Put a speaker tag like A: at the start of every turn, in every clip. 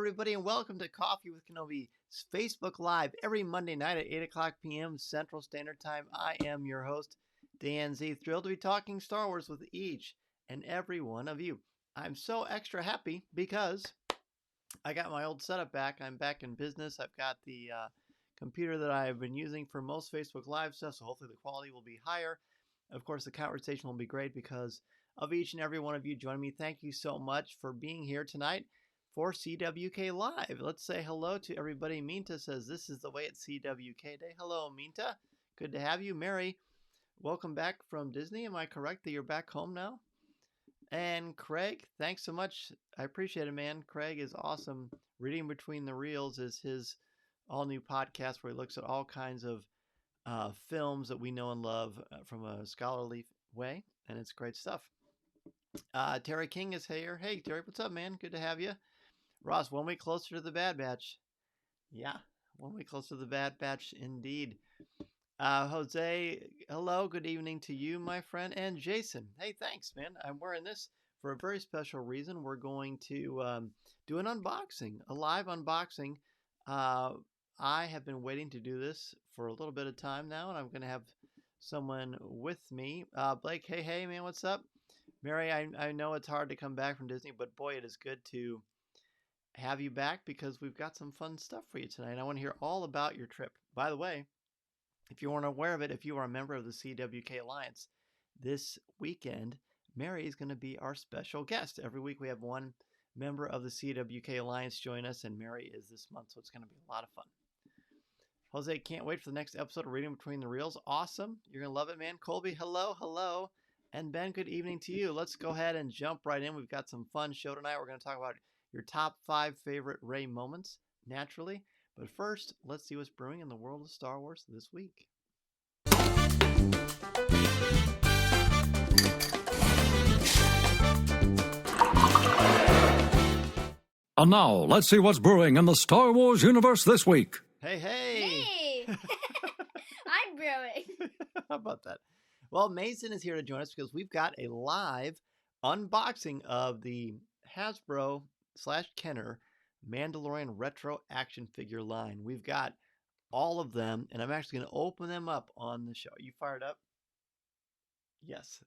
A: everybody, and welcome to Coffee with Kenobi's Facebook Live every Monday night at 8 o'clock p.m. Central Standard Time. I am your host, Dan Z. Thrilled to be talking Star Wars with each and every one of you. I'm so extra happy because I got my old setup back. I'm back in business. I've got the computer that I've been using for most Facebook Live stuff, so hopefully the quality will be higher. Of course, the conversation will be great because of each and every one of you joining me. Thank you so much for being here tonight for CWK Live. Let's say hello to everybody. Minta says this is the way at CWK Day. Hello, Minta. Good to have you. Mary, welcome back from Disney. Am I correct that you're back home now? And Craig, thanks so much. I appreciate it, man. Craig is awesome. Reading Between the Reels is his all-new podcast where he looks at all kinds of films that we know and love from a scholarly way, and it's great stuff. Terry King is here. Hey, Terry, what's up, man? Good to have you. Ross, 1 week closer to the Bad Batch. Yeah, 1 week closer to the Bad Batch, indeed. Jose, hello, good evening to you, my friend. And Jason, hey, thanks, man. I'm wearing this for a very special reason. We're going to do an unboxing, a live unboxing. I have been waiting to do this for a little bit of time now, and I'm going to have someone with me. Blake, hey, man, what's up? Mary, I know it's hard to come back from Disney, but boy, it is good to have you back because we've got some fun stuff for you tonight. I want to hear all about your trip. By the way, if you weren't aware of it, if you are a member of the CWK Alliance, this weekend, Mary is going to be our special guest. Every week we have one member of the CWK Alliance join us, and Mary is this month, so it's going to be a lot of fun. Jose, can't wait for the next episode of Reading Between the Reels. Awesome. You're going to love it, man. Colby, hello. And Ben, good evening to you. Let's go ahead and jump right in. We've got some fun show tonight. We're going to talk about your top 5 favorite Rey moments, naturally. But first, let's see what's brewing in the world of Star Wars this week.
B: And now, let's see what's brewing in the Star Wars universe this week.
A: Hey!
C: I'm brewing.
A: How about that? Well, Mason is here to join us because we've got a live unboxing of the Hasbro / Kenner Mandalorian Retro action figure line. We've got all of them, and I'm actually going to open them up on the show. Are you fired up? Yes.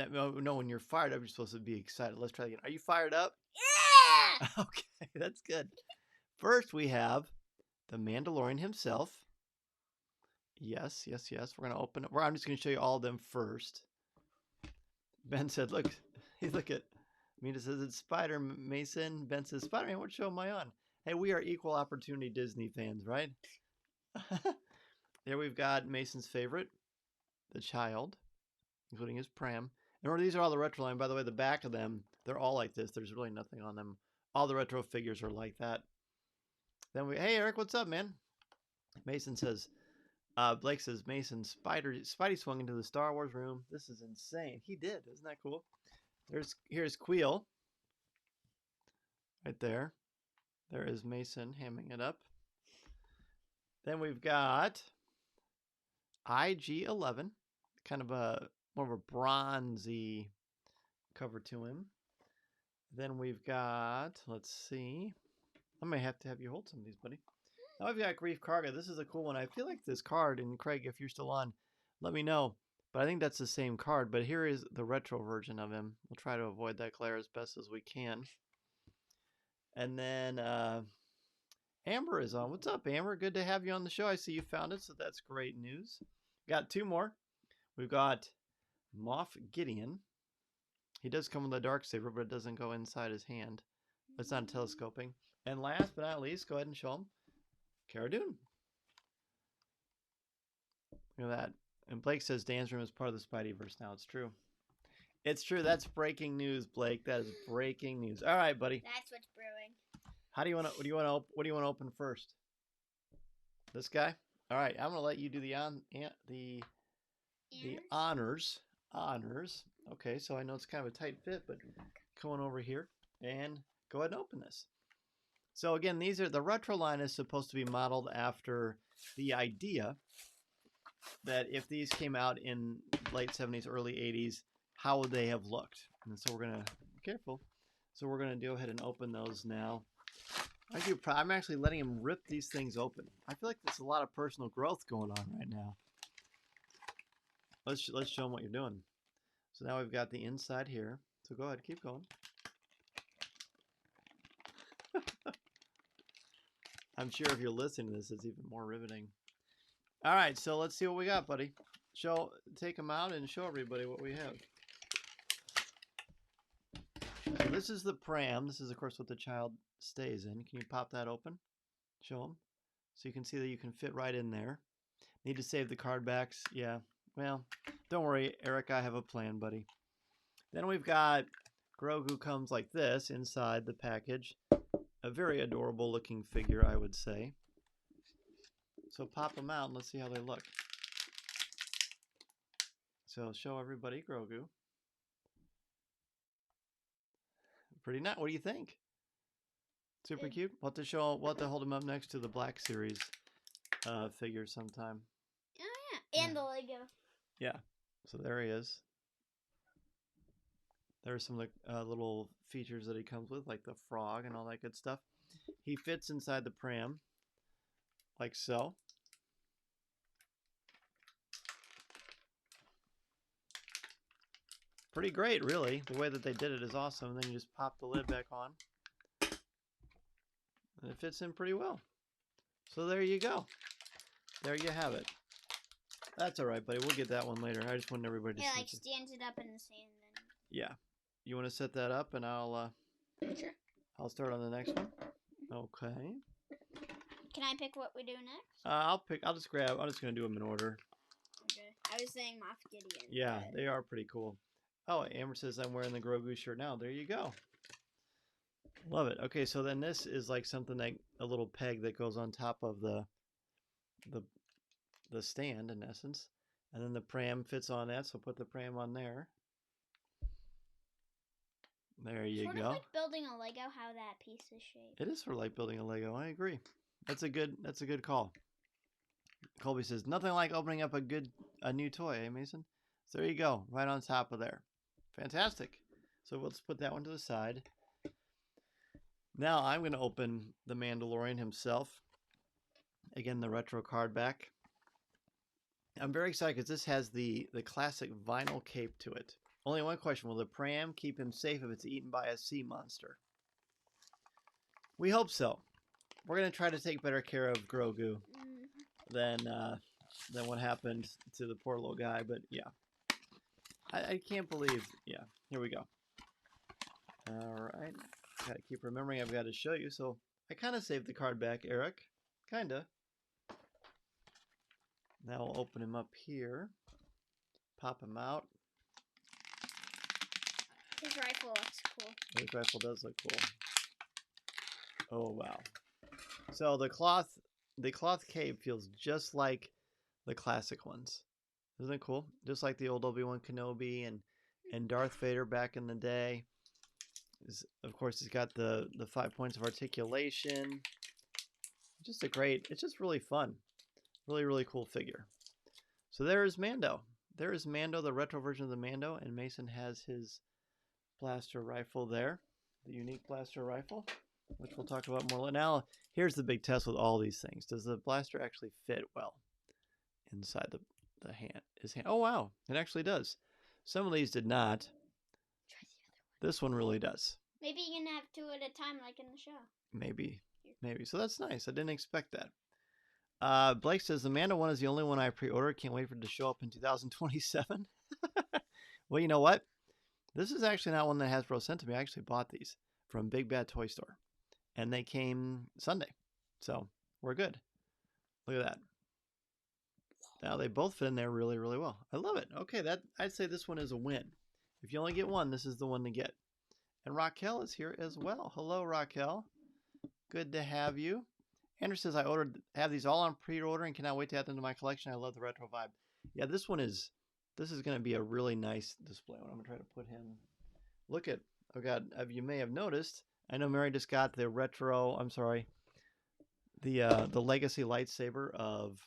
A: No, when you're fired up, you're supposed to be excited. Let's try again. Are you fired up?
C: Yeah!
A: Okay, that's good. First, we have the Mandalorian himself. Yes. We're going to open it. I'm just going to show you all of them first. Ben said, look at, Mina says it's Spider Mason. Ben says, Spider-Man, what show am I on? Hey, we are equal opportunity Disney fans, right? There we've got Mason's favorite, the child, including his pram. And remember, these are all the retro line. By the way, the back of them, they're all like this. There's really nothing on them. All the retro figures are like that. Then hey, Eric, what's up, man? Mason says, Blake says, Mason, Spidey swung into the Star Wars room. This is insane. He did. Isn't that cool? Here's Queel. Right there. There is Mason hamming it up. Then we've got IG-11. Kind of more of a bronzy cover to him. Then we've got, let's see. I may have to have you hold some of these, buddy. Now I've got Grief Karga. This is a cool one. I feel like this card, and Craig, if you're still on, let me know. But I think that's the same card. But here is the retro version of him. We'll try to avoid that glare as best as we can. And then Amber is on. What's up, Amber? Good to have you on the show. I see you found it, so that's great news. Got 2 more. We've got Moff Gideon. He does come with a Darksaber, but it doesn't go inside his hand. It's not telescoping. And last but not least, go ahead and show him Cara Dune. Look at that. And Blake says Dan's room is part of the Spideyverse now. It's true. It's true. That's breaking news, Blake. That is breaking news. All right, buddy.
C: That's what's brewing.
A: What do you want to open first? This guy? All right. I'm going to let you do the honors. Okay, so I know it's kind of a tight fit, but come on over here and go ahead and open this. So again, the retro line is supposed to be modeled after the idea that if these came out in late 70s, early 80s, how would they have looked? And so we're going to be careful. So we're going to go ahead and open those now. I'm actually letting him rip these things open. I feel like there's a lot of personal growth going on right now. Let's show him what you're doing. So now we've got the inside here. So go ahead, keep going. I'm sure if you're listening to this, it's even more riveting. All right, so let's see what we got, buddy. Take them out and show everybody what we have. So this is the pram. This is, of course, what the child stays in. Can you pop that open? Show them. So you can see that you can fit right in there. Need to save the card backs. Yeah. Well, don't worry, Eric. I have a plan, buddy. Then we've got Grogu comes like this inside the package. A very adorable looking figure, I would say. So pop them out and let's see how they look. So show everybody Grogu. Pretty nice. What do you think? Super cute. We'll have to hold him up next to the Black Series figure sometime.
C: Oh yeah, and the Lego.
A: Yeah. So there he is. There's some little features that he comes with, like the frog and all that good stuff. He fits inside the pram, like so. Pretty great, really. The way that they did it is awesome. And then you just pop the lid back on. And it fits in pretty well. So there you go. There you have it. That's all right, buddy. We'll get that one later. I just wanted everybody to see.
C: Yeah, like stands it up in the sand. Then.
A: Yeah. You want to set that up, and I'll
C: Sure.
A: I'll start on the next one. Okay.
C: Can I pick what we do next?
A: I'm just gonna do them in order.
C: Okay. I was saying Moff Gideon.
A: Yeah,
C: but...
A: they are pretty cool. Oh, Amber says I'm wearing the Grogu shirt now. There you go. Love it. Okay, so then this is like something like a little peg that goes on top of the stand in essence, and then the pram fits on that. So put the pram on there. There you go.
C: Sort of like building a Lego, how that piece is shaped.
A: It is sort of like building a Lego. I agree. That's a good call. Colby says nothing like opening up a new toy, eh, Mason? So there you go, right on top of there. Fantastic. So let's put that one to the side. Now I'm going to open the Mandalorian himself. Again, the retro card back. I'm very excited because this has the classic vinyl cape to it. Only one question: will the pram keep him safe if it's eaten by a sea monster? We hope so. We're going to try to take better care of Grogu than what happened to the poor little guy. But yeah, I can't believe. Yeah, here we go. All right. Gotta keep remembering I've got to show you. So I kind of saved the card back, Eric. Kinda. Now we'll open him up here. Pop him out.
C: His rifle looks cool.
A: His rifle does look cool. Oh wow. So the cloth cape feels just like the classic ones. Isn't it cool? Just like the old Obi-Wan Kenobi and Darth Vader back in the day. Of course, he's got the 5 points of articulation. It's just really fun. Really, really cool figure. So there is Mando. There is Mando, the retro version of the Mando, and Mason has his blaster rifle there. The unique blaster rifle, which we'll talk about more. Now, here's the big test with all these things. Does the blaster actually fit well inside the hand? His hand? Oh, wow. It actually does. Some of these did not. This one really does.
C: Maybe you can have two at a time like in the show.
A: Maybe. So that's nice. I didn't expect that. Blake says, the Mando one is the only one I pre-ordered. Can't wait for it to show up in 2027. Well, you know what? This is actually not one that Hasbro sent to me. I actually bought these from Big Bad Toy Store. And they came Sunday. So we're good. Look at that. Now they both fit in there really, really well. I love it. Okay, I'd say this one is a win. If you only get one, this is the one to get. And Raquel is here as well. Hello, Raquel. Good to have you. Andrew says, have these all on pre-order and cannot wait to add them to my collection. I love the retro vibe. Yeah, this is going to be a really nice display. I'm going to try to put him. Look at, oh God, you may have noticed, I know Mary just got the the legacy lightsaber of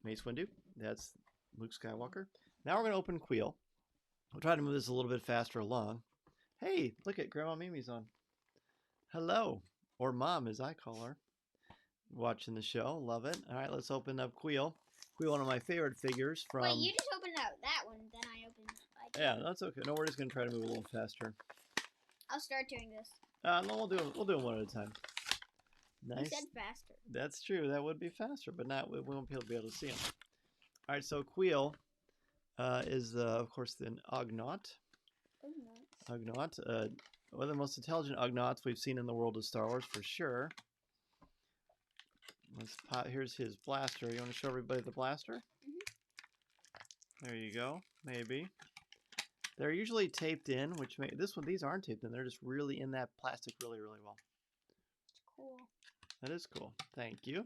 A: Mace Windu. That's Luke Skywalker. Now we're going to open Queel. We'll try to move this a little bit faster along. Hey, look at Grandma Mimi's on. Hello. or Mom as I call her, watching the show. Love it. All right, let's open up Queel. Queel, one of my favorite figures from...
C: Wait, you just opened up that one, then I opened up.
A: Yeah, that's okay. No, we're just going to try to move a little faster.
C: I'll start doing this.
A: No, we'll do them one at a time. Nice.
C: You said faster.
A: That's true. That would be faster, but not. We won't be able to see them. All right. So Queel is of course the Ugnaught. Ugnaught. One of the most intelligent Ugnaughts we've seen in the world of Star Wars for sure. Let's pop. Here's his blaster. You want to show everybody the blaster? Mm-hmm. There you go. Maybe. They're usually taped in, which these aren't taped in. They're just really in that plastic really, really well.
C: It's cool.
A: That is cool. Thank you.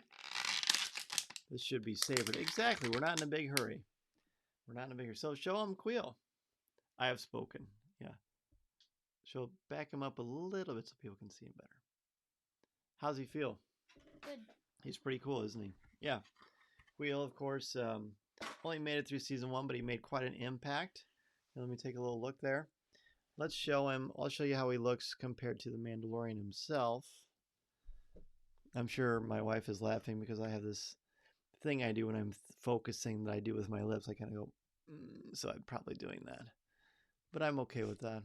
A: This should be savored. Exactly. We're not in a big hurry. We're not in a big hurry. So show him Queel. I have spoken. Yeah. So back him up a little bit so people can see him better. How's he feel?
C: Good.
A: He's pretty cool, isn't he? Yeah. Queel, of course, only made it through season 1, but he made quite an impact. Let me take a little look there. Let's show him. I'll show you how he looks compared to the Mandalorian himself. I'm sure my wife is laughing because I have this thing I do when I'm focusing that I do with my lips. I kind of go, so I'm probably doing that. But I'm okay with that.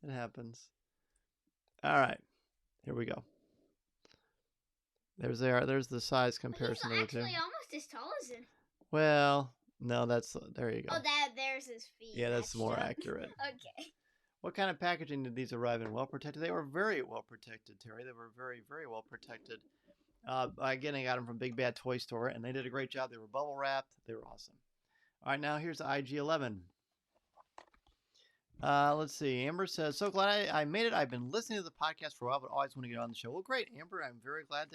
A: It happens. All right. Here we go. There's the size comparison.
C: He's actually almost as tall as him.
A: Well, no, there you go.
C: Oh, there's his feet.
A: Yeah, that's more accurate.
C: Okay.
A: What kind of packaging did these arrive in? Well protected? They were very well protected, Terry. They were very, very well protected. Again, I got them from Big Bad Toy Store, and they did a great job. They were bubble wrapped. They were awesome. All right, now here's the IG-11. Let's see. Amber says, so glad I made it. I've been listening to the podcast for a while, but always want to get on the show. Well, great, Amber. I'm very glad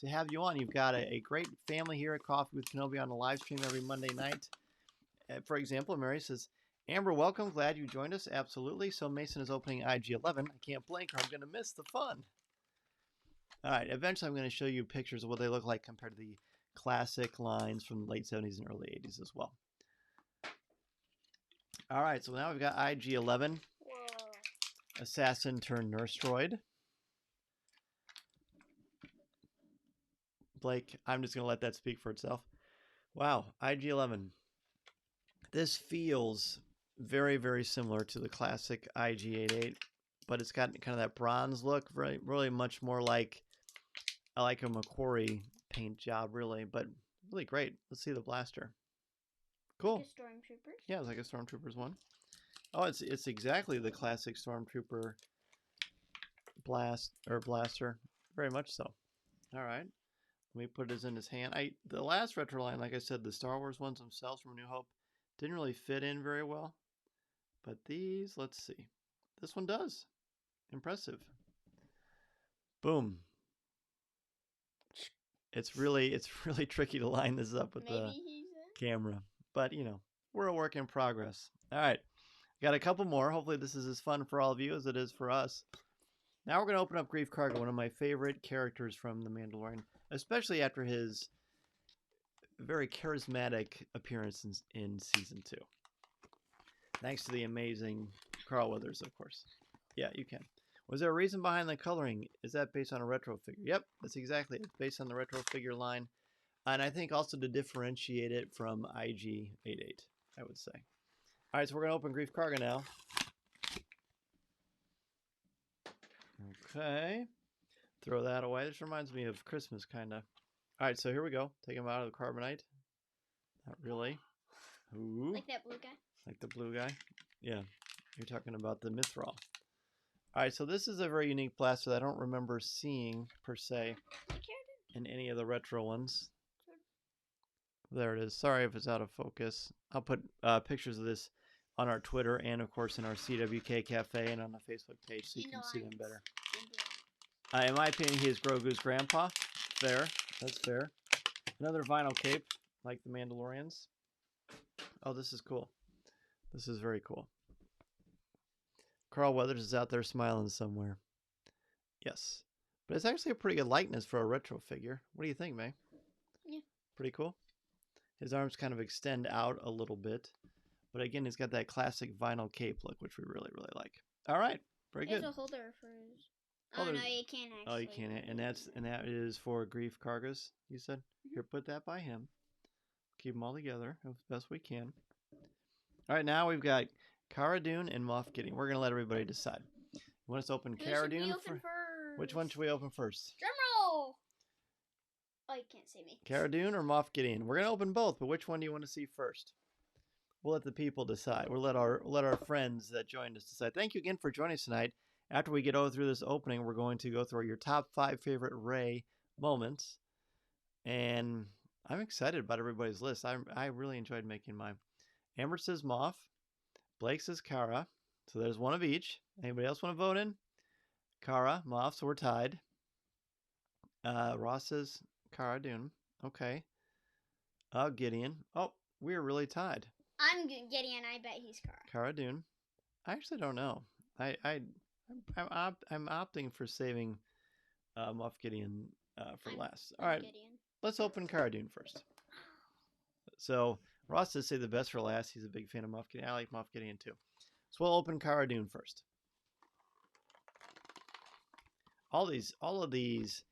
A: to have you on. You've got a great family here at Coffee with Kenobi on the live stream every Monday night. For example, Mary says, Amber, welcome. Glad you joined us. Absolutely. So Mason is opening IG-11. I can't blink or I'm going to miss the fun. All right. Eventually, I'm going to show you pictures of what they look like compared to the classic lines from the late 70s and early 80s as well. All right. So now we've got IG-11.
C: Whoa.
A: Assassin turned nurse droid. Blake, I'm just going to let that speak for itself. Wow. IG-11. This feels very, very similar to the classic IG-88, but it's got kind of that bronze look, really much more like, I like a Macquarie paint job, really, but really great. Let's see the blaster. Cool.
C: Like a Stormtroopers?
A: Yeah, it's like a Stormtroopers one. Oh, it's exactly the classic Stormtrooper blaster. Very much so. All right. Let me put it in his hand. The last retro line, like I said, the Star Wars ones themselves from New Hope didn't really fit in very well. But these, let's see. This one does. Impressive. Boom. It's really tricky to line this up with the camera. But, we're a work in progress. All right. Got a couple more. Hopefully this is as fun for all of you as it is for us. Now we're going to open up Grief Karga, one of my favorite characters from The Mandalorian, especially after his very charismatic appearance in Season 2. Thanks to the amazing Carl Weathers, of course. Yeah, you can. Was there a reason behind the coloring? Is that based on a retro figure? Yep, that's exactly it. It's based on the retro figure line. And I think also to differentiate it from IG-88, I would say. All right, so we're going to open Grief Karga now. Okay. Throw that away. This reminds me of Christmas, kind of. All right, so here we go. Take him out of the carbonite. Not really. Ooh.
C: Like that blue guy?
A: Like the blue guy? Yeah. You're talking about the Mithril. All right, so this is a very unique blaster that I don't remember seeing, per se, in any of the retro ones. There it is. Sorry if it's out of focus. I'll put pictures of this on our Twitter and, of course, in our CWK Cafe and on the Facebook page so you can see them better. In my opinion, he is Grogu's grandpa. Fair. That's fair. Another vinyl cape, like the Mandalorians. Oh, this is cool. This is very cool. Carl Weathers is out there smiling somewhere. Yes. But it's actually a pretty good likeness for a retro figure. What do you think, May?
C: Yeah.
A: Pretty cool. His arms kind of extend out a little bit. But again, he's got that classic vinyl cape look, which we really, really like. All right. Very good.
C: There's a holder for his Oh, no,
A: there's-
C: you can't actually.
A: Oh, you can't. And that is for Grief Kargas, you said? Here, put that by him. Keep them all together as best we can. All right, now we've got Cara Dune and Moff Gideon. We're going to let everybody decide. You want us to open
C: Who
A: Cara
C: should we
A: Dune?
C: open first?
A: Which one should we open first?
C: Drum roll! Oh, you can't see me.
A: Cara Dune or Moff Gideon? We're going to open both, but which one do you want to see first? We'll let the people decide. We'll let our friends that joined us decide. Thank you again for joining us tonight. After we get over through this opening, we're going to go through your top 5 favorite Rey moments. And I'm excited about everybody's list. I really enjoyed making mine. Amber says Moff. Blake says Cara. So there's one of each. Anybody else want to vote in? Cara, Moff, so we're tied. Ross says Cara Dune. Okay. Gideon. Oh, we're really tied.
C: I'm Gideon. I bet he's Cara.
A: Cara Dune. I actually don't know. I'm opting for saving Moff Gideon for last. All right,
C: Gideon.
A: let's open Cara Dune first. So Ross does say the best for last. He's a big fan of Moff Gideon. I like Moff Gideon too. So we'll open Cara Dune first. All of these,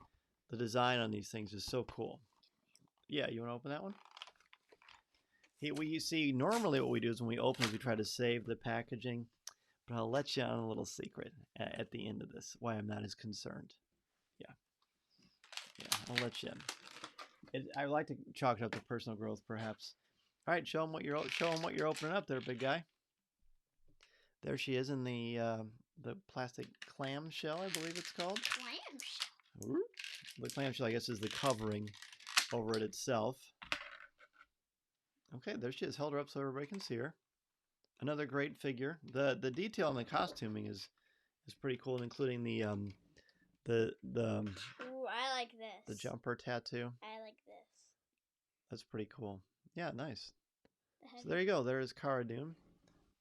A: the design on these things is so cool. Yeah, you want to open that one? We see normally what we do is when we open, we try to save the packaging, but I'll let you on a little secret at the end of this. Why I'm not as concerned. Yeah, I'll let you in. I like to chalk it up to personal growth, perhaps. All right, show them what you're opening up there, big guy. There she is in the plastic clamshell, I believe it's called.
C: Clamshell.
A: The clamshell, I guess, is the covering over it itself. Okay, there she is. Held her up so everybody can see her. Another great figure. The detail in the costuming is pretty cool, including the
C: Ooh, I like this.
A: the jumper tattoo.
C: I like this.
A: That's pretty cool. Yeah, nice.
C: The
A: So there you go. There is Cara Dune.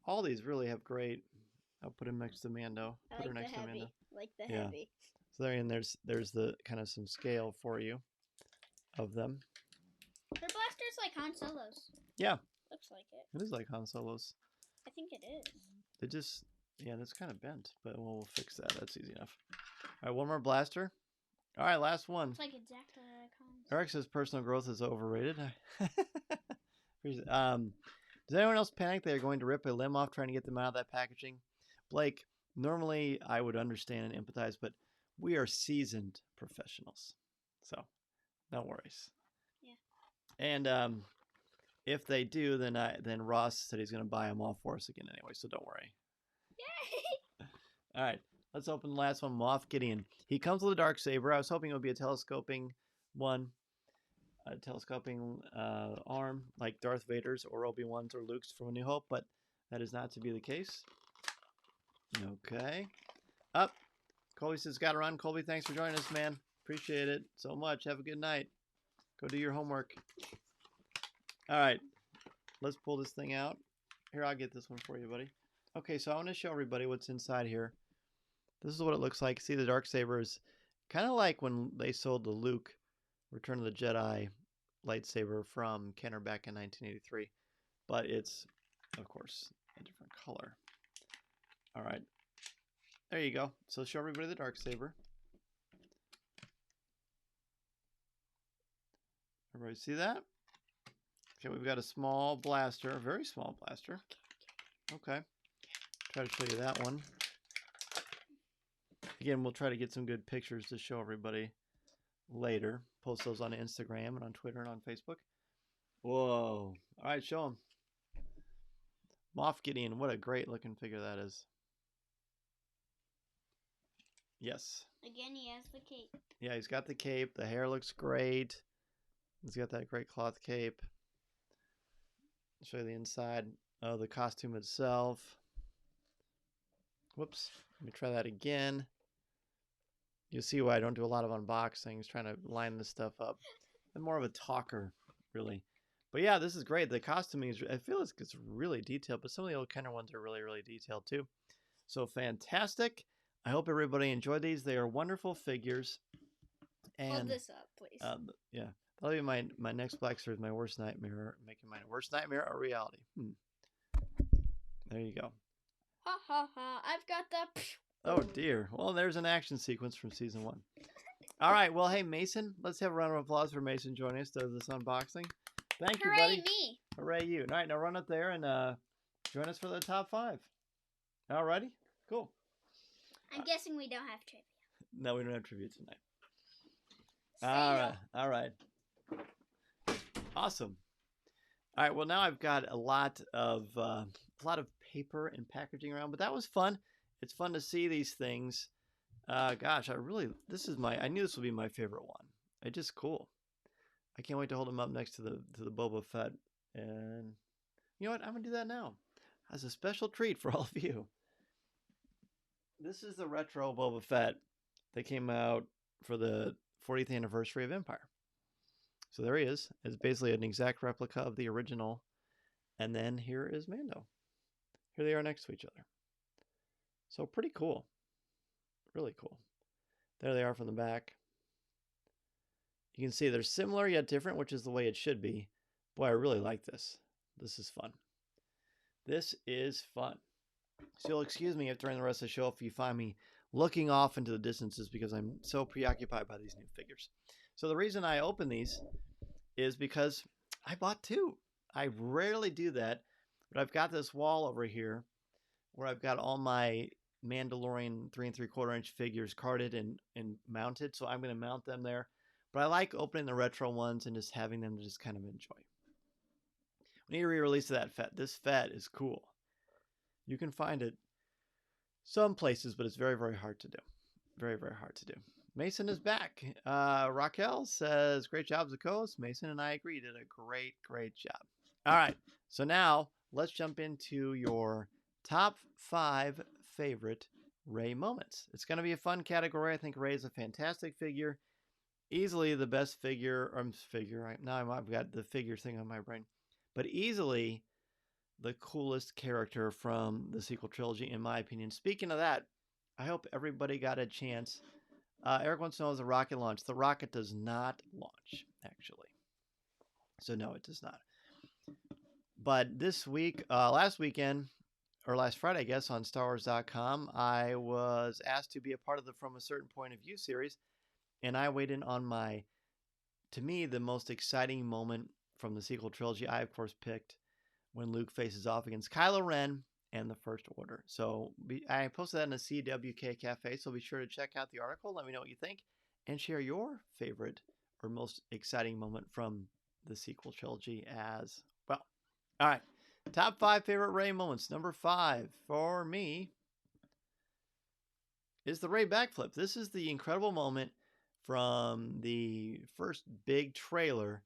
A: All these really have great. I'll put him next to Mando.
C: I
A: Put her
C: like
A: next
C: the
A: to
C: heavy.
A: Mando.
C: Like the
A: Yeah.
C: heavy.
A: So there, and there's the kind of some scale for you of them.
C: Her blaster's like Han Solo's.
A: Yeah.
C: Looks like it.
A: It is like Han Solo's.
C: I think it is.
A: It just, yeah, that's kind of bent, but we'll fix that. That's easy enough. All right, one more blaster. All right, last one.
C: It's like exactly like Han's.
A: Eric says personal growth is overrated. Does anyone else panic they're going to rip a limb off trying to get them out of that packaging? Blake, normally I would understand and empathize, but we are seasoned professionals. So, no worries.
C: Yeah.
A: And if they do, then Ross said he's going to buy them all for us again anyway, so don't worry.
C: Yay!
A: All right, let's open the last one, Moff Gideon. He comes with a Darksaber. I was hoping it would be a telescoping one. A telescoping arm like Darth Vader's or Obi-Wan's or Luke's from A New Hope, but that is not to be the case. Okay. Up. Colby says, got to run. Colby, thanks for joining us, man. Appreciate it so much. Have a good night. Go do your homework. All right. Let's pull this thing out. Here, I'll get this one for you, buddy. Okay, so I want to show everybody what's inside here. This is what it looks like. See, the Darksaber is kind of like when they sold the Luke Return of the Jedi lightsaber from Kenner back in 1983. But it's, of course, a different color. All right. There you go. So show everybody the Darksaber. Everybody see that? Okay, we've got a small blaster, a very small blaster. Okay. Try to show you that one. Again, we'll try to get some good pictures to show everybody later. Post those on Instagram and on Twitter and on Facebook. Whoa. All right, show them. Moff Gideon. What a great looking figure that is. Yes.
C: Again, he has the cape.
A: Yeah, he's got the cape. The hair looks great. He's got that great cloth cape. I'll show you the inside of the costume itself. Whoops. Let me try that again. You'll see why I don't do a lot of unboxings, trying to line this stuff up. I'm more of a talker, really. But yeah, this is great. The costuming is, I feel it's really detailed, but some of the old Kenner ones are really, really detailed too. So fantastic. I hope everybody enjoyed these. They are wonderful figures. And
C: Hold this up, please.
A: yeah, that'll be my next Black Series, my worst nightmare, making my worst nightmare a reality. There you go.
C: Ha ha ha! I've got the
A: Oh dear. Well, there's an action sequence from season 1. All right. Well, hey Mason, let's have a round of applause for Mason joining us to this unboxing. Thank you, buddy.
C: Hooray me!
A: Hooray you! All right, now run up there and join us for the top 5. Alrighty, cool.
C: I'm guessing we don't have trivia.
A: No, we don't have trivia tonight.
C: Say
A: All right. Awesome. All right. Well, now I've got a lot of paper and packaging around, but that was fun. It's fun to see these things. Gosh, I knew this would be my favorite one. It's just cool. I can't wait to hold them up next to the Boba Fett. And you know what? I'm gonna do that now as a special treat for all of you. This is the retro Boba Fett that came out for the 40th anniversary of Empire. So there he is. It's basically an exact replica of the original. And then here is Mando. Here they are next to each other. So pretty cool. Really cool. There they are from the back. You can see they're similar yet different, which is the way it should be. Boy, I really like this. This is fun. This is fun. So you'll excuse me if during the rest of the show if you find me looking off into the distances because I'm so preoccupied by these new figures. So the reason I open these is because I bought 2. I rarely do that, but I've got this wall over here where I've got all my Mandalorian 3 3/4 inch figures carded and mounted. So I'm going to mount them there. But I like opening the retro ones and just having them to just kind of enjoy. We need a re-release of that Fett. This Fett is cool. You can find it some places, but it's very, very hard to do. Very, very hard to do. Mason is back. Raquel says, great job as a co-host. Mason and I agree. Did a great, great job. All right. So now let's jump into your top 5 favorite Rey moments. It's going to be a fun category. I think Rey is a fantastic figure. Easily the best figure. Now I've got the figure thing on my brain. But easily the coolest character from the sequel trilogy, in my opinion. Speaking of that, I hope everybody got a chance. Eric wants to know, is the rocket launch? The rocket does not launch, actually. So no, it does not. But this week, last weekend, or last Friday, I guess, on StarWars.com, I was asked to be a part of the From a Certain Point of View series. And I weighed in on to me, the most exciting moment from the sequel trilogy. I, of course, picked when Luke faces off against Kylo Ren and the First Order. So I posted that in the CWK Cafe, so be sure to check out the article. Let me know what you think and share your favorite or most exciting moment from the sequel trilogy as well. All right, top 5 favorite Rey moments. Number 5 for me is the Rey backflip. This is the incredible moment from the first big trailer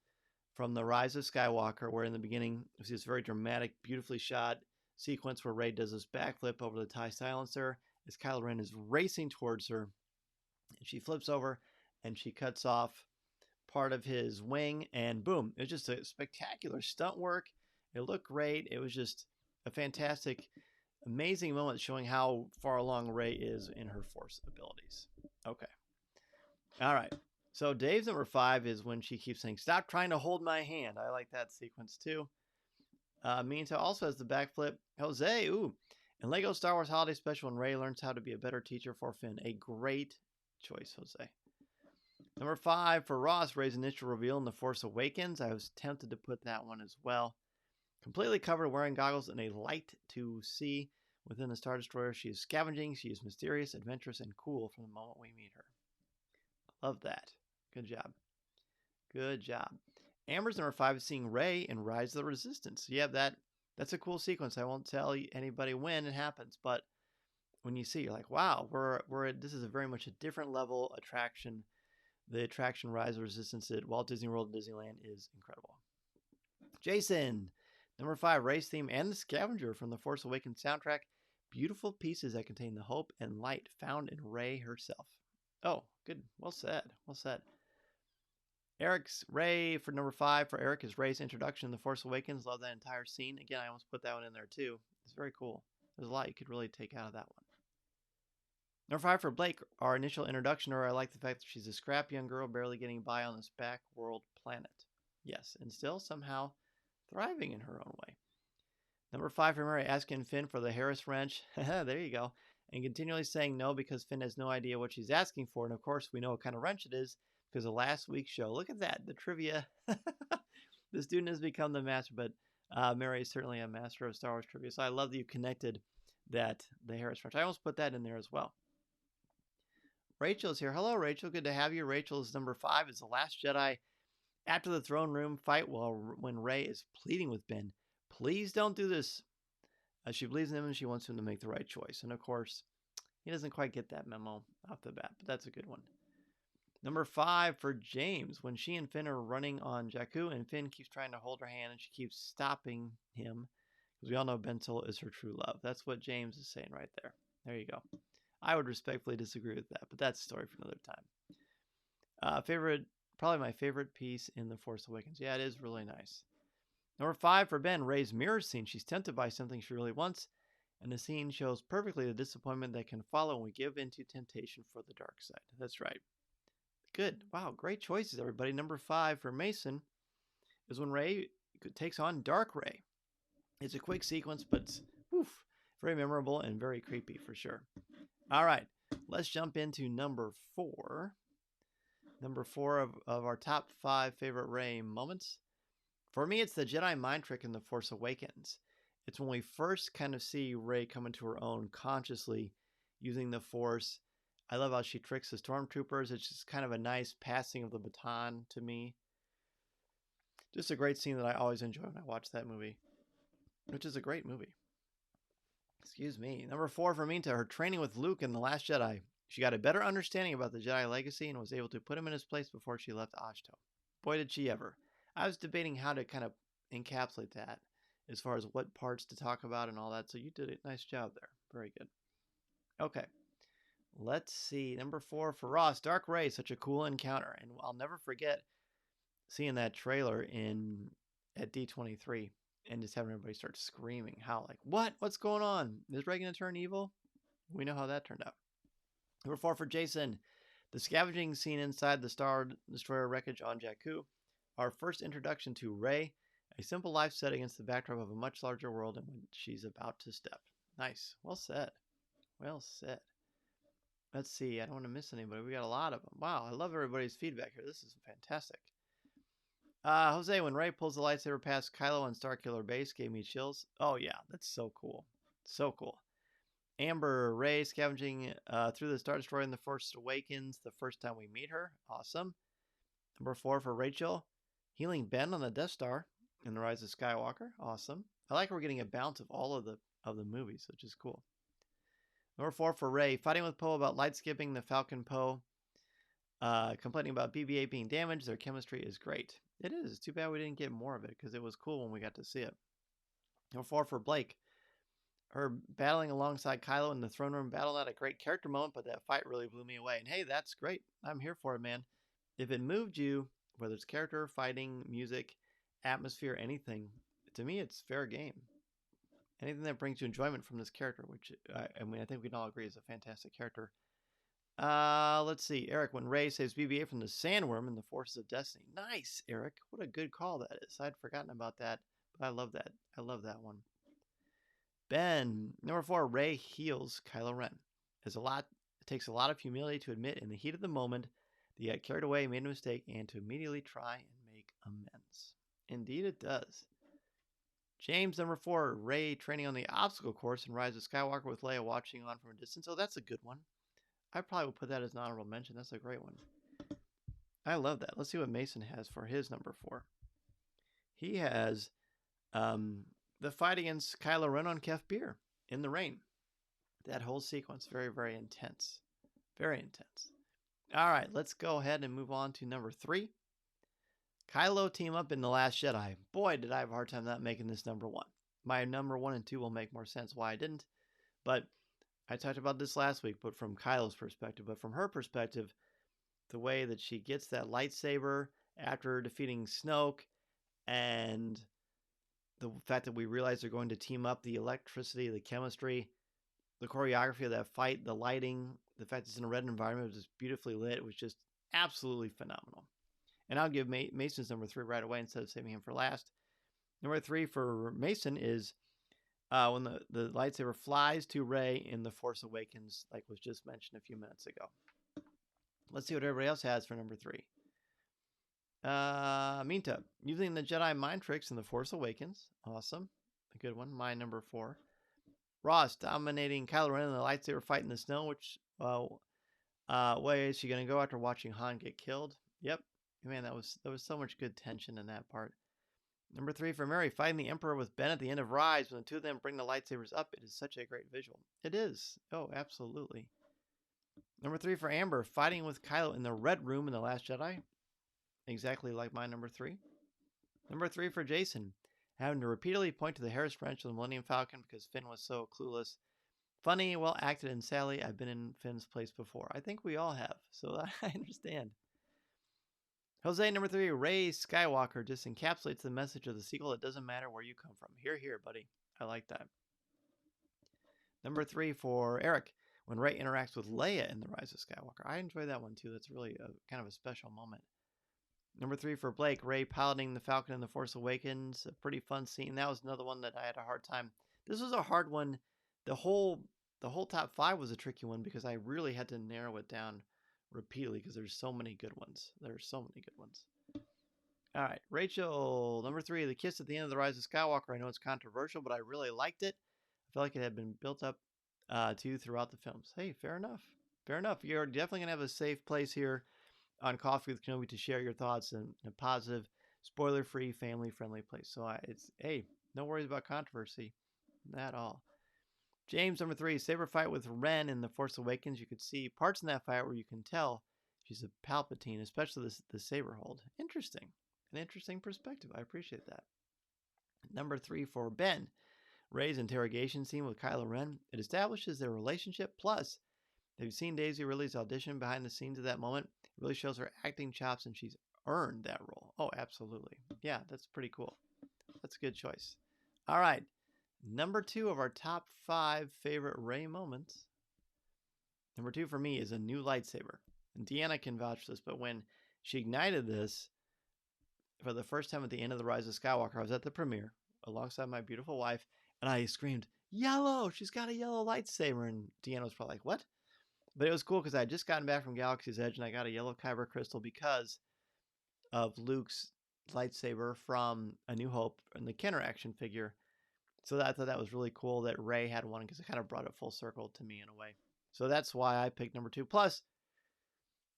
A: from The Rise of Skywalker, where in the beginning, you see this very dramatic, beautifully shot sequence where Rey does this backflip over the TIE silencer as Kylo Ren is racing towards her. And she flips over and she cuts off part of his wing, and boom, it was just a spectacular stunt work. It looked great. It was just a fantastic, amazing moment showing how far along Rey is in her Force abilities. Okay. All right. So Dave's number 5 is when she keeps saying, stop trying to hold my hand. I like that sequence too. Minta also has the backflip. Jose, ooh. And Lego Star Wars Holiday Special when Rey learns how to be a better teacher for Finn. A great choice, Jose. Number 5 for Ross, Rey's initial reveal in The Force Awakens. I was tempted to put that one as well. Completely covered, wearing goggles and a light to see within the Star Destroyer. She is scavenging. She is mysterious, adventurous, and cool from the moment we meet her. Love that. Good job. Good job. Amber's number 5 is seeing Rey in Rise of the Resistance. So you have that. That's a cool sequence. I won't tell anybody when it happens, but when you see, you're like, wow, this is a very much a different level attraction. The attraction Rise of the Resistance at Walt Disney World and Disneyland is incredible. Jason, number 5, Rey's theme and the Scavenger from the Force Awakens soundtrack. Beautiful pieces that contain the hope and light found in Rey herself. Oh, good. Well said. Well said. Eric's Rey for number 5 for Eric is Rey's introduction in The Force Awakens. Love that entire scene. Again, I almost put that one in there too. It's very cool. There's a lot you could really take out of that one. Number 5 for Blake, our initial introduction to her. I like the fact that she's a scrap young girl barely getting by on this back world planet. Yes, and still somehow thriving in her own way. Number 5 for Mary, asking Finn for the Harris wrench. There you go. and continually saying no because Finn has no idea what she's asking for. And of course, we know what kind of wrench it is because of last week's show. Look at that, the trivia. The student has become the master, but Mary is certainly a master of Star Wars trivia. So I love that you connected that, the Harris wrench. I almost put that in there as well. Rachel's here. Hello, Rachel. Good to have you. Rachel's number 5 is The Last Jedi. After the throne room fight, when Rey is pleading with Ben, please don't do this. She believes in him and she wants him to make the right choice. And of course, he doesn't quite get that memo off the bat, but that's a good one. Number 5 for James. When she and Finn are running on Jakku and Finn keeps trying to hold her hand and she keeps stopping him, because we all know Ben Solo is her true love. That's what James is saying right there. There you go. I would respectfully disagree with that, but that's a story for another time. Probably my favorite piece in The Force Awakens. Yeah, it is really nice. Number 5 for Ben, Rey's mirror scene. She's tempted by something she really wants, and the scene shows perfectly the disappointment that can follow when we give into temptation for the dark side. That's right. Good. Wow, great choices, everybody. Number 5 for Mason is when Rey takes on Dark Rey. It's a quick sequence, but it's very memorable and very creepy for sure. All right, let's jump into number 4. Number 4 of our top 5 favorite Rey moments. For me, it's the Jedi mind trick in The Force Awakens. It's when we first kind of see Rey come into her own consciously using the Force. I love how she tricks the stormtroopers. It's just kind of a nice passing of the baton to me. Just a great scene that I always enjoy when I watch that movie, which is a great movie. Excuse me. Number 4 for Minta, her training with Luke in The Last Jedi. She got a better understanding about the Jedi legacy and was able to put him in his place before she left Ashto. Boy, did she ever. I was debating how to kind of encapsulate that as far as what parts to talk about and all that, so you did a nice job there. Very good. Okay. Let's see. Number 4 for Ross, Dark Rey, such a cool encounter. And I'll never forget seeing that trailer at D23. And just having everybody start screaming. How, like, what? What's going on? Is Rey going to turn evil? We know how that turned out. Number 4 for Jason. The scavenging scene inside the Star Destroyer wreckage on Jakku. Our first introduction to Rey. A simple life set against the backdrop of a much larger world in which she's about to step. Nice. Well said. Well said. Let's see. I don't want to miss anybody. We got a lot of them. Wow. I love everybody's feedback here. This is fantastic. Jose, when Rey pulls the lightsaber past Kylo and Starkiller Base, gave me chills. Oh, yeah. That's so cool. So cool. Amber, Rey scavenging through the Star Destroyer in The Force Awakens the first time we meet her. Awesome. Number 4 for Rachel. Healing Ben on the Death Star in The Rise of Skywalker. Awesome. I like we're getting a bounce of all of the movies, which is cool. Number 4 for Rey. Fighting with Poe about light skipping the Falcon Poe. Complaining about BB-8 being damaged. Their chemistry is great. It is. It's too bad we didn't get more of it because it was cool when we got to see it. Number 4 for Blake. Her battling alongside Kylo in the throne room battle, not a great character moment, but that fight really blew me away. And hey, that's great. I'm here for it, man. If it moved you, whether it's character, fighting, music, atmosphere, anything, to me, it's fair game. Anything that brings you enjoyment from this character, which I think we can all agree is a fantastic character. Let's see. Eric, when Rey saves BB-8 from the sandworm in the Forces of Destiny. Nice, Eric. What a good call that is. I'd forgotten about that, but I love that. I love that one. Ben, number 4, Rey heals Kylo Ren. It takes a lot of humility to admit in the heat of the moment that you got carried away, made a mistake, and to immediately try and make amends. Indeed it does. James, number 4, Rey training on the obstacle course in Rise of Skywalker with Leia watching on from a distance. Oh, that's a good one. I probably would put that as an honorable mention. That's a great one. I love that. Let's see what Mason has for his number 4. He has the fight against Kylo Ren on Kef Bir in the rain. That whole sequence, very, very intense. Very intense. All right, let's go ahead and move on to number 3. Kylo team up in The Last Jedi. Boy, did I have a hard time not making this number 1. My number 1 and 2 will make more sense why I didn't. But I talked about this last week, but from Kylo's perspective. But from her perspective, the way that she gets that lightsaber after defeating Snoke, and the fact that we realize they're going to team up, the electricity, the chemistry, the choreography of that fight, the lighting, the fact it's in a red environment, it was just beautifully lit. It was just absolutely phenomenal. And I'll give Mason's number 3 right away instead of saving him for last. Number 3 for Mason is when the lightsaber flies to Rey in The Force Awakens, like was just mentioned a few minutes ago. Let's see what everybody else has for number 3. Minta, using the Jedi mind tricks in The Force Awakens. Awesome. A good one. My number 4. Ross, dominating Kylo Ren in the lightsaber fight in the snow. Which way is she going to go after watching Han get killed? Yep. Man, there was so much good tension in that part. Number 3 for Mary, fighting the Emperor with Ben at the end of Rise. When the two of them bring the lightsabers up, it is such a great visual. It is. Oh, absolutely. Number 3 for Amber, fighting with Kylo in the Red Room in The Last Jedi. Exactly like my number 3. Number 3 for Jason, having to repeatedly point to the Harris wrench of the Millennium Falcon because Finn was so clueless. Funny, well acted, and sadly, I've been in Finn's place before. I think we all have, so I understand. Jose, number 3, Rey Skywalker just encapsulates the message of the sequel. It doesn't matter where you come from. Hear, hear, buddy. I like that. Number 3 for Eric, when Rey interacts with Leia in The Rise of Skywalker. I enjoy that one too. That's really kind of a special moment. Number 3 for Blake, Rey piloting the Falcon in The Force Awakens. A pretty fun scene. That was another one that I had a hard time. This was a hard one. The whole top 5 was a tricky one because I really had to narrow it down repeatedly because there's so many good ones. All right, Rachel, number 3, the kiss at the end of The Rise of Skywalker. I know it's controversial, but I really liked it. I feel like it had been built up to throughout the films. Hey, fair enough. You're definitely going to have a safe place here on Coffee with Kenobi to share your thoughts in a positive, spoiler-free, family-friendly place. So hey, no worries about controversy at all. James, number 3, saber fight with Ren in The Force Awakens. You could see parts in that fight where you can tell she's a Palpatine, especially the saber hold. Interesting. An interesting perspective. I appreciate that. Number 3 for Ben, Rey's interrogation scene with Kylo Ren. It establishes their relationship. Plus, have you seen Daisy Ridley's audition behind the scenes of that moment? It really shows her acting chops, and she's earned that role. Oh, absolutely. Yeah, that's pretty cool. That's a good choice. All right. Number 2 of our top 5 favorite Rey moments. Number 2 for me is a new lightsaber. And Deanna can vouch for this, but when she ignited this for the first time at the end of The Rise of Skywalker, I was at the premiere alongside my beautiful wife, and I screamed, "Yellow! She's got a yellow lightsaber!" And Deanna was probably like, "What?" But it was cool because I had just gotten back from Galaxy's Edge, and I got a yellow kyber crystal because of Luke's lightsaber from A New Hope and the Kenner action figure. So I thought that was really cool that Rey had one because it kind of brought it full circle to me in a way. So that's why I picked number 2. Plus,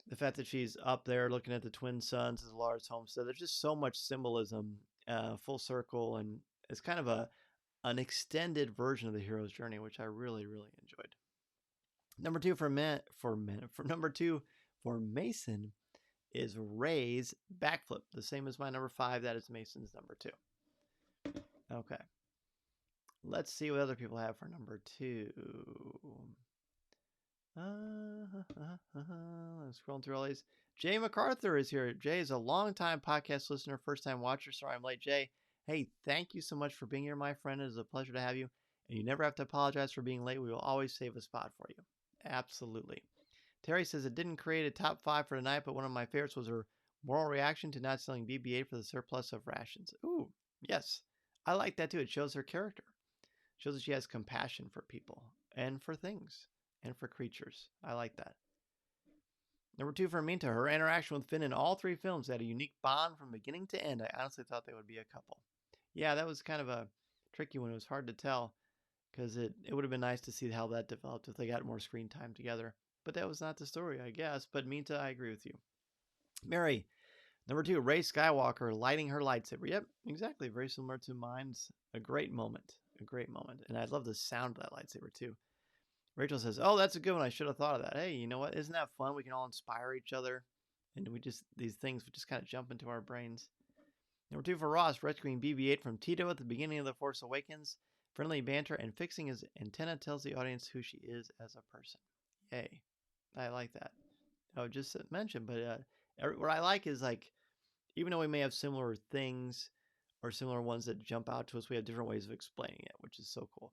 A: the fact that she's up there looking at the twin suns as Lars homestead. There's just so much symbolism, full circle, and it's kind of an extended version of the hero's journey, which I really, really enjoyed. Number 2 number 2 for Mason is Rey's backflip, the same as my number 5. That is Mason's number 2. Okay. Let's see what other people have for number 2. I'm scrolling through all these. Jay MacArthur is here. Jay is a longtime podcast listener, first-time watcher. Sorry I'm late, Jay. Hey, thank you so much for being here, my friend. It is a pleasure to have you. And you never have to apologize for being late. We will always save a spot for you. Absolutely. Terry says it didn't create a top 5 for tonight, but one of my favorites was her moral reaction to not selling BB-8 for the surplus of rations. Ooh, yes. I like that too. It shows her character. It shows that she has compassion for people and for things and for creatures. I like that. Number 2 for Minta, her interaction with Finn in all 3 films had a unique bond from beginning to end. I honestly thought they would be a couple. Yeah, that was kind of a tricky one. It was hard to tell because it would have been nice to see how that developed if they got more screen time together. But that was not the story, I guess. But Minta, I agree with you. Mary, number 2, Rey Skywalker lighting her lightsaber. Yep, exactly. Very similar to mine. It's a great moment. And I love the sound of that lightsaber too. Rachel says, "Oh, that's a good one. I should have thought of that." Hey, you know what? Isn't that fun? We can all inspire each other. And these things would just kind of jump into our brains. Number 2 for Ross, rescuing BB-8 from Tito at the beginning of The Force Awakens. Friendly banter and fixing his antenna tells the audience who she is as a person. Yay. I like that. I would just mention, but what I like is like, even though we may have similar things or similar ones that jump out to us, we have different ways of explaining it, which is so cool.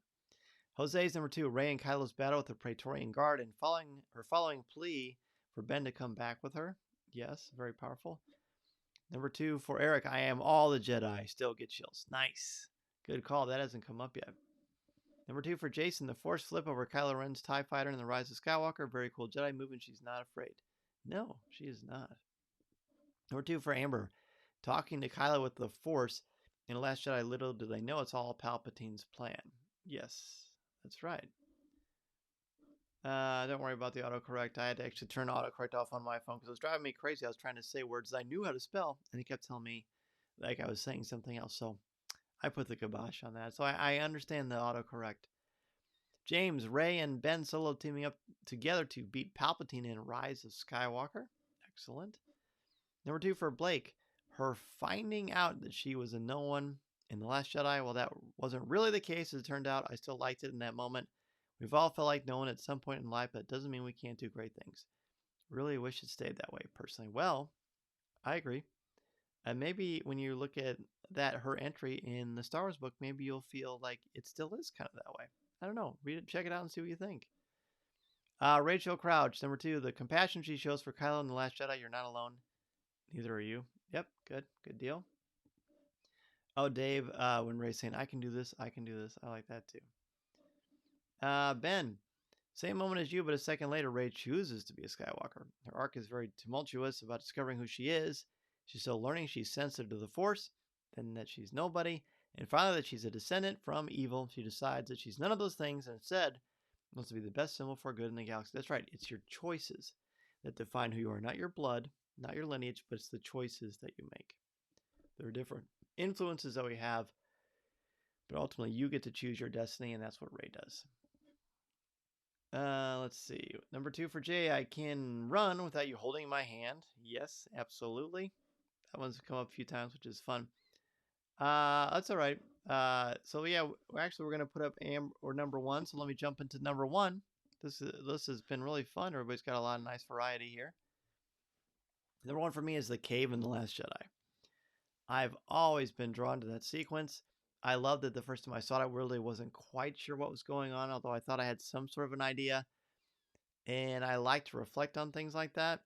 A: Jose's number 2, Rey and Kylo's battle with the Praetorian Guard and following plea for Ben to come back with her. Yes, very powerful. Number 2 for Eric, I am all the Jedi. Still get chills. Nice. Good call. That hasn't come up yet. Number 2 for Jason, the Force flip over Kylo Ren's TIE Fighter in The Rise of Skywalker. Very cool Jedi move, and she's not afraid. No, she is not. Number 2 for Amber, talking to Kylo with the Force in The Last Jedi. Little do they know it's all Palpatine's plan. Yes, that's right. Don't worry about the autocorrect. I had to actually turn autocorrect off on my phone because it was driving me crazy. I was trying to say words I knew how to spell, and he kept telling me like I was saying something else. So I put the kibosh on that. So I understand the autocorrect. James, Rey, and Ben Solo teaming up together to beat Palpatine in Rise of Skywalker. Excellent. Number 2 for Blake, her finding out that she was a no one in The Last Jedi. Well, that wasn't really the case, as it turned out. I still liked it in that moment. We've all felt like no one at some point in life, but it doesn't mean we can't do great things. Really wish it stayed that way, personally. Well, I agree. And maybe when you look at that, her entry in the Star Wars book, maybe you'll feel like it still is kind of that way. I don't know. Read it, check it out, and see what you think. Rachel Crouch, number 2, the compassion she shows for Kylo in The Last Jedi. You're not alone. Neither are you. Yep, good deal. Oh, Dave, when Rey's saying, I can do this, I can do this. I like that too. Ben, same moment as you, but a second later, Rey chooses to be a Skywalker. Her arc is very tumultuous about discovering who she is. She's still learning she's sensitive to the Force, then that she's nobody, and finally that she's a descendant from evil. She decides that she's none of those things and instead wants to be the best symbol for good in the galaxy. That's right, it's your choices that define who you are, not your blood, not your lineage, but it's the choices that you make. There are different influences that we have, but ultimately you get to choose your destiny, and that's what Rey does. Let's see. Number 2 for Jay, I can run without you holding my hand. Yes, absolutely. That one's come up a few times, which is fun. That's all right. So yeah, we're gonna put up number 1. So let me jump into number 1. This has been really fun. Everybody's got a lot of nice variety here. Number 1 for me is the cave in The Last Jedi. I've always been drawn to that sequence. I loved it the first time I saw it. I really wasn't quite sure what was going on, although I thought I had some sort of an idea. And I like to reflect on things like that.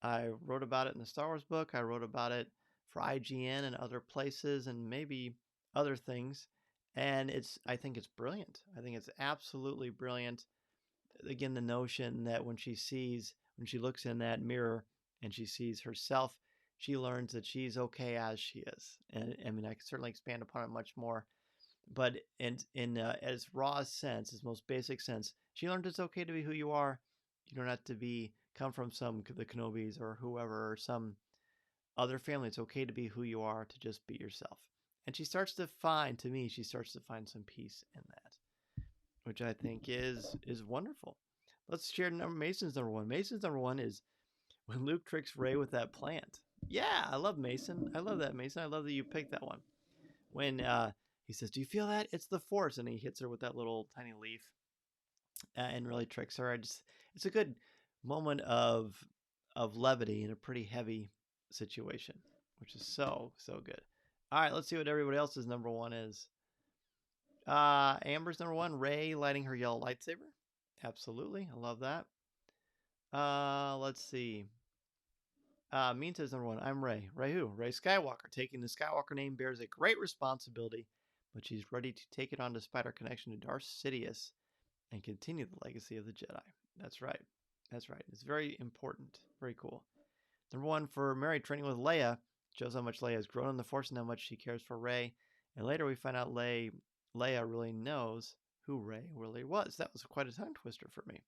A: I wrote about it in the Star Wars book. I wrote about it for IGN and other places and maybe other things. And I think it's brilliant. I think it's absolutely brilliant. Again, the notion that when she looks in that mirror and she sees herself, she learns that she's okay as she is. And I mean, I can certainly expand upon it much more. But in its rawest sense, its most basic sense, she learned it's okay to be who you are. You don't have to come from the Kenobis or whoever or some other family. It's okay to be who you are, to just be yourself. And she starts to find some peace in that, which I think is wonderful. Let's share Mason's number 1. Mason's number 1 is when Luke tricks Rey with that plant. Yeah, I love Mason. I love that, Mason. I love that you picked that one. When he says, "Do you feel that? It's the Force," and he hits her with that little tiny leaf and really tricks her. It's a good moment of levity in a pretty heavy situation, which is so good. All right, let's see what everybody else's number 1 is. Amber's number 1, Rey lighting her yellow lightsaber. Absolutely, I love that. Let's see. Mean says number 1, I'm Rey. Rey who? Rey Skywalker. Taking the Skywalker name bears a great responsibility, but she's ready to take it on despite her connection to Darth Sidious and continue the legacy of the Jedi. That's right. It's very important. Very cool. Number 1 for Mary, training with Leia. Shows how much Leia has grown in the Force and how much she cares for Rey. And later we find out Leia really knows who Rey really was. That was quite a tongue twister for me.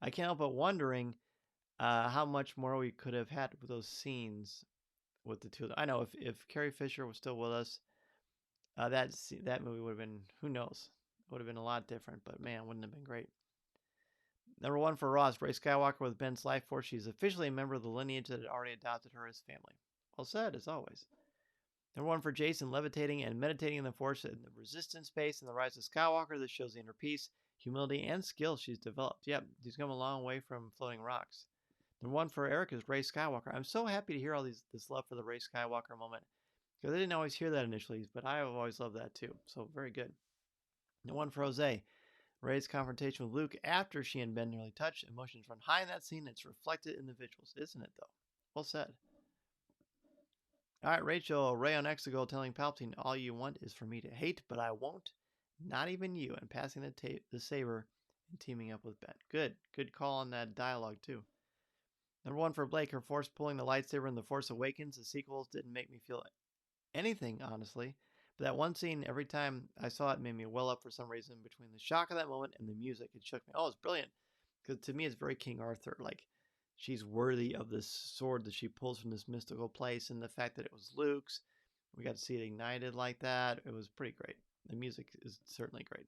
A: I can't help but wondering how much more we could have had with those scenes with the two of them. I know if Carrie Fisher was still with us, that movie would have been, who knows, would have been a lot different, but man, wouldn't have been great. Number 1 for Ross, Rey Skywalker with Ben's life force. She's officially a member of the lineage that had already adopted her as family. Well said, as always. Number 1 for Jason, levitating and meditating in the Force in the Resistance space and the Rise of Skywalker. This shows the inner peace, humility, and skill she's developed. Yep, she's come a long way from floating rocks. Number 1 for Eric is Rey Skywalker. I'm so happy to hear all this love for the Rey Skywalker moment, because I didn't always hear that initially, but I have always loved that too. So very good. Number 1 for Jose, Rey's confrontation with Luke after she and Ben nearly touch. Emotions run high in that scene. It's reflected in the visuals, isn't it, though? Well said. All right, Rachel, Rey on Exegol telling Palpatine, all you want is for me to hate, but I won't. Not even you. And passing the saber and teaming up with Ben. Good call on that dialogue, too. Number 1 for Blake. Her Force pulling the lightsaber in The Force Awakens. The sequels didn't make me feel anything, honestly. But that one scene, every time I saw it, made me well up for some reason between the shock of that moment and the music. It shook me. Oh, it's brilliant. Because to me, it's very King Arthur. Like, she's worthy of this sword that she pulls from this mystical place. And the fact that it was Luke's, we got to see it ignited like that. It was pretty great. The music is certainly great.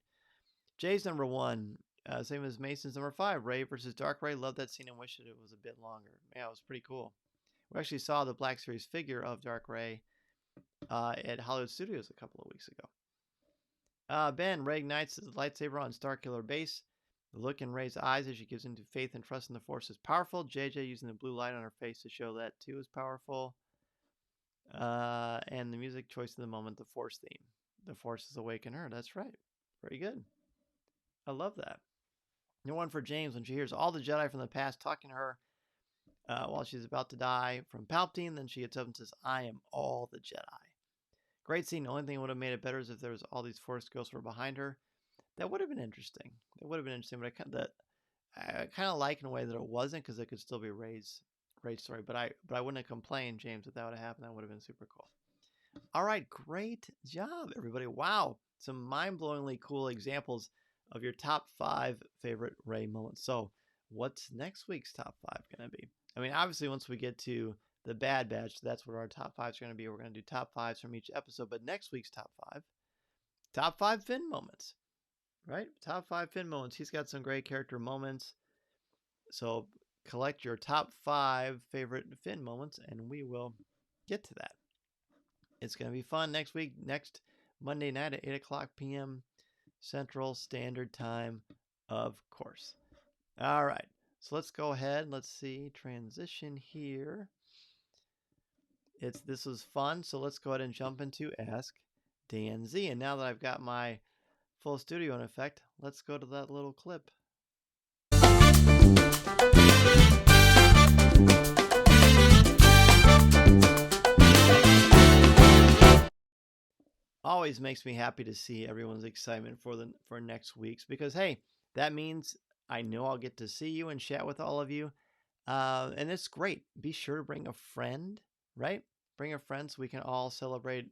A: Jay's number 1. Same as Mason's number 5. Rey versus Dark Rey. Love that scene and wish that it was a bit longer. Yeah, it was pretty cool. We actually saw the Black Series figure of Dark Rey at Hollywood Studios a couple of weeks ago. Ben, Rey ignites his lightsaber on Starkiller Base. The look in Rey's eyes as she gives into faith and trust in the Force is powerful. JJ using the blue light on her face to show that too is powerful. And the music choice of the moment, the Force theme. The Force is awaken her. That's right. Very good. I love that. No one for James when she hears all the Jedi from the past talking to her while she's about to die from Palpatine. Then she gets up and says, "I am all the Jedi." Great scene. The only thing that would have made it better is if there was all these Force ghosts were behind her. That would have been interesting. But I kind of like in a way that it wasn't, because it could still be Rey's great story. But I wouldn't have complained, James, if that would have happened. That would have been super cool. All right, great job, everybody. Wow, some mind-blowingly cool examples of your top 5 favorite Rey moments. So what's next week's top 5 going to be? I mean, obviously, once we get to the Bad Batch, that's what our top 5s are going to be. We're going to do top 5s from each episode. But next week's top 5 Finn moments, right? Top 5 Finn moments. He's got some great character moments. So collect your top 5 favorite Finn moments, and we will get to that. It's going to be fun next week, next Monday night at 8 o'clock p.m. Central Standard Time, of course. All right, so let's go ahead. Let's see, transition here. This was fun, so let's go ahead and jump into Ask Dan Z. And now that I've got my full studio in effect, let's go to that little clip. Always makes me happy to see everyone's excitement for next week's, because hey, that means I know I'll get to see you and chat with all of you, and it's great. Be sure to bring a friend, right? Bring a friend so we can all celebrate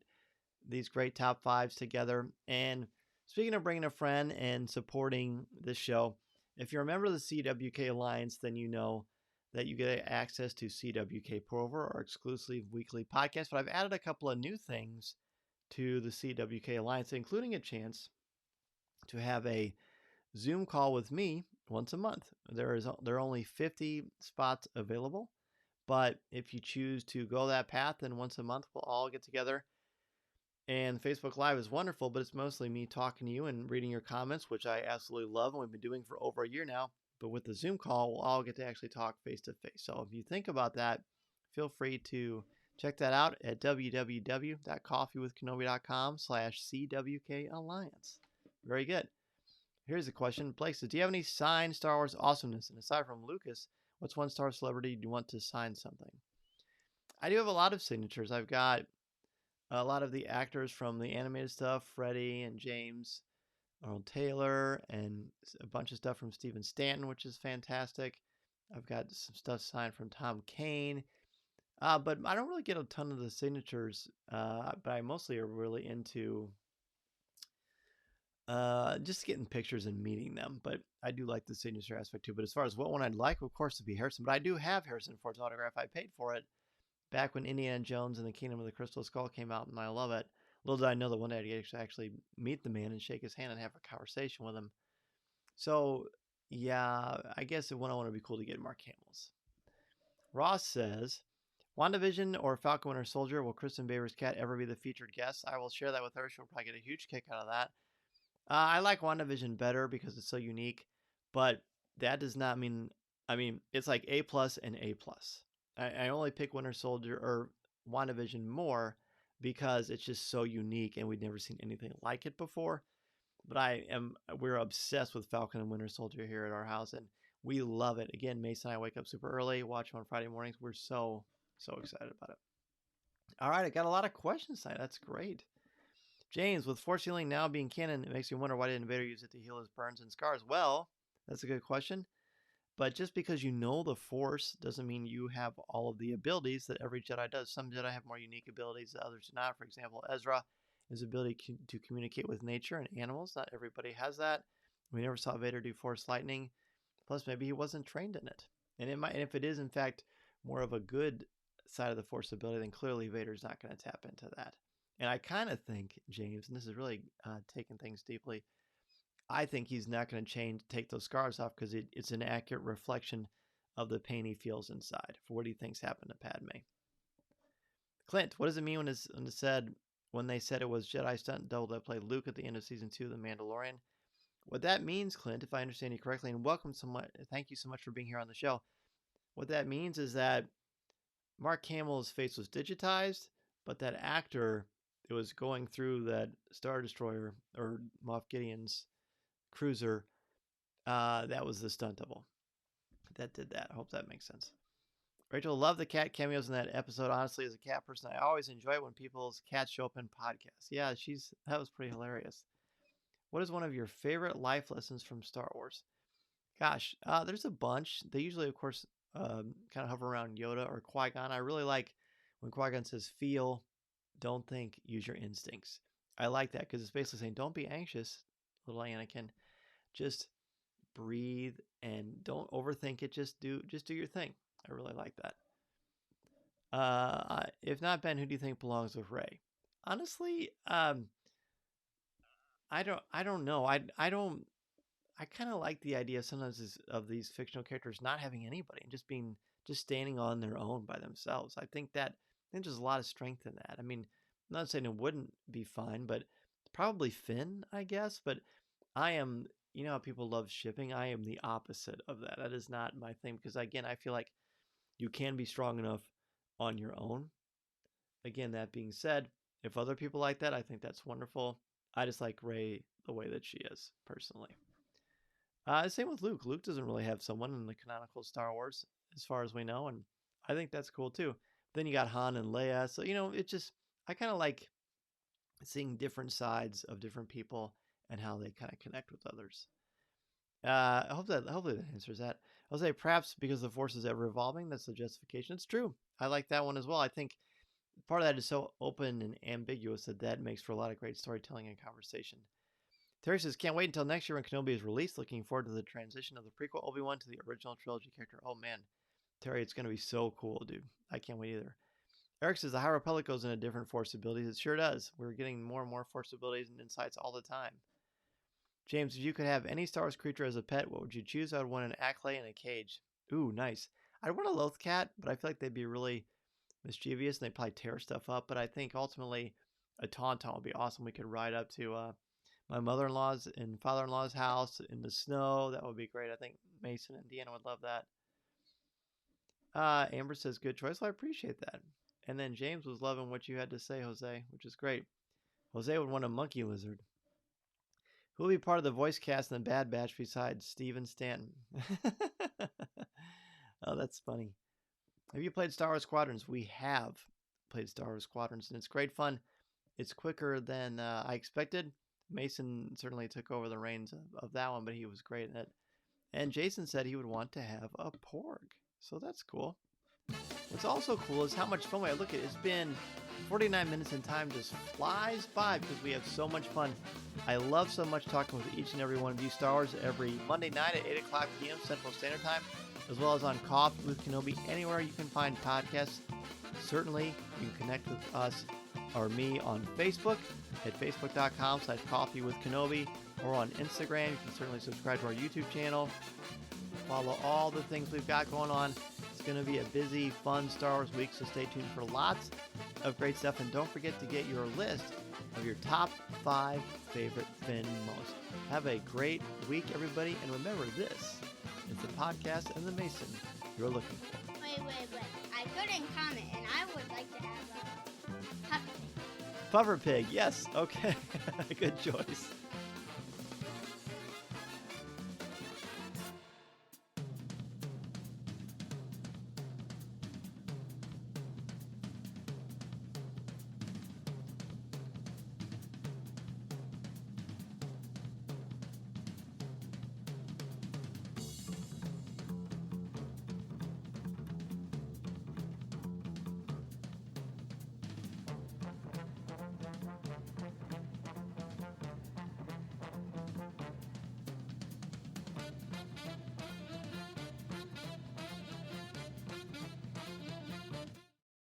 A: these great top 5s together. And speaking of bringing a friend and supporting this show, if you're a member of the CWK Alliance, then you know that you get access to CWK Pour Over, our exclusive weekly podcast. But I've added a couple of new things to the CWK Alliance, including a chance to have a Zoom call with me once a month. There are only 50 spots available, but if you choose to go that path, then once a month we'll all get together. And Facebook Live is wonderful, but it's mostly me talking to you and reading your comments, which I absolutely love, and we've been doing for over a year now. But with the Zoom call, we'll all get to actually talk face to face. So if you think about that, feel free to check that out at www.coffeewithkenobi.com/CWK Alliance. Very good. Here's a question. Blake says, do you have any signed Star Wars awesomeness? And aside from Lucas, what's one Star celebrity do you want to sign something? I do have a lot of signatures. I've got a lot of the actors from the animated stuff, Freddie and James Arnold Taylor, and a bunch of stuff from Stephen Stanton, which is fantastic. I've got some stuff signed from Tom Kane. But I don't really get a ton of the signatures, but I mostly are really into just getting pictures and meeting them. But I do like the signature aspect too. But as far as what one I'd like, of course, to be Harrison. But I do have Harrison Ford's autograph. I paid for it back when Indiana Jones and the Kingdom of the Crystal Skull came out, and I love it. Little did I know that one day I'd get to actually meet the man and shake his hand and have a conversation with him. So, yeah, I guess one I want to be cool to get Mark Hamill's. Ross says, WandaVision or Falcon Winter Soldier, will Kristen Baver's cat ever be the featured guest? I will share that with her. She'll probably get a huge kick out of that. I like WandaVision better because it's so unique, but that does not mean, it's like A+ and A+. I only pick Winter Soldier or WandaVision more because it's just so unique and we'd never seen anything like it before. But we're obsessed with Falcon and Winter Soldier here at our house, and we love it. Again, Mason and I wake up super early, watch them on Friday mornings. We're so excited about it. All right, I got a lot of questions tonight. That's great. James, with force healing now being canon, it makes me wonder why didn't Vader use it to heal his burns and scars? Well, that's a good question. But just because you know the Force doesn't mean you have all of the abilities that every Jedi does. Some Jedi have more unique abilities that others do not. For example, Ezra, his ability to communicate with nature and animals. Not everybody has that. We never saw Vader do Force lightning. Plus, maybe he wasn't trained in it. And if it is, in fact, more of a good side of the Force ability, then clearly Vader's not going to tap into that. And I kind of think, James, and this is really taking things deeply, I think he's not going to take those scars off because it's an accurate reflection of the pain he feels inside for what he thinks happened to Padme. Clint, what does it mean when they said it was Jedi stunt double that played Luke at the end of season 2 of The Mandalorian? What that means, Clint, if I understand you correctly, and thank you so much for being here on the show. What that means is that Mark Hamill's face was digitized, but that actor that was going through that Star Destroyer or Moff Gideon's cruiser, that was the stunt double that did that. I hope that makes sense. Rachel, love the cat cameos in that episode. Honestly, as a cat person, I always enjoy it when people's cats show up in podcasts. Yeah, that was pretty hilarious. What is one of your favorite life lessons from Star Wars? Gosh, there's a bunch. They usually, of course, kind of hover around Yoda or Qui-Gon. I really like when Qui-Gon says, feel, don't think, use your instincts. I like that because it's basically saying, don't be anxious, little Anakin. Just breathe and don't overthink it. Just do your thing. I really like that. If not Ben, who do you think belongs with Rey? Honestly, I don't know. I kind of like the idea sometimes of these fictional characters not having anybody and just standing on their own by themselves. I think there's a lot of strength in that. I mean, I'm not saying it wouldn't be fine, but probably Finn, I guess. But I am, how people love shipping. I am the opposite of that. That is not my thing because, again, I feel like you can be strong enough on your own. Again, that being said, if other people like that, I think that's wonderful. I just like Rey the way that she is, personally. Same with Luke. Luke doesn't really have someone in the canonical Star Wars, as far as we know, and I think that's cool too. Then you got Han and Leia, so I kind of like seeing different sides of different people and how they kind of connect with others. Hopefully that answers that. I'll say perhaps because the Force is ever evolving, that's the justification. It's true. I like that one as well. I think part of that is so open and ambiguous that makes for a lot of great storytelling and conversation. Terry says, can't wait until next year when Kenobi is released. Looking forward to the transition of the prequel Obi-Wan to the original trilogy character. Oh man, Terry, it's going to be so cool, dude. I can't wait either. Eric says, the High Republic goes into different Force abilities. It sure does. We're getting more and more Force abilities and insights all the time. James, if you could have any Star Wars creature as a pet, what would you choose? I would want an Acklay in a cage. Ooh, nice. I'd want a Loth cat, but I feel like they'd be really mischievous and they'd probably tear stuff up. But I think ultimately a Tauntaun would be awesome. We could ride up to my mother-in-law's and father-in-law's house in the snow. That would be great. I think Mason and Deanna would love that. Amber says, good choice. Well, I appreciate that. And then James was loving what you had to say, Jose, which is great. Jose would want a monkey lizard. Who will be part of the voice cast in the Bad Batch besides Steven Stanton? Oh, that's funny. Have you played Star Wars Squadrons? We have played Star Wars Squadrons, and it's great fun. It's quicker than I expected. Mason certainly took over the reins of that one, but he was great in it. And Jason said he would want to have a porg. So that's cool. What's also cool is how much fun we have. Look at it. It's been 49 minutes and time just flies by because we have so much fun. I love so much talking with each and every one of you Star Wars every Monday night at 8 o'clock p.m. Central Standard Time, as well as on Coffee with Kenobi, anywhere you can find podcasts. Certainly, you can connect with us or me on Facebook at facebook.com/coffeewithkenobi or on Instagram. You can certainly subscribe to our YouTube channel. Follow all the things we've got going on. It's going to be a busy, fun Star Wars week, so stay tuned for lots of great stuff. And don't forget to get your list of your top 5 favorite Finn most. Have a great week, everybody. And remember, this is the podcast and the Mason you're looking for.
C: Wait. I couldn't comment, and I would like to have a Puffer Pig.
A: Puffer Pig, yes. Okay. Good choice.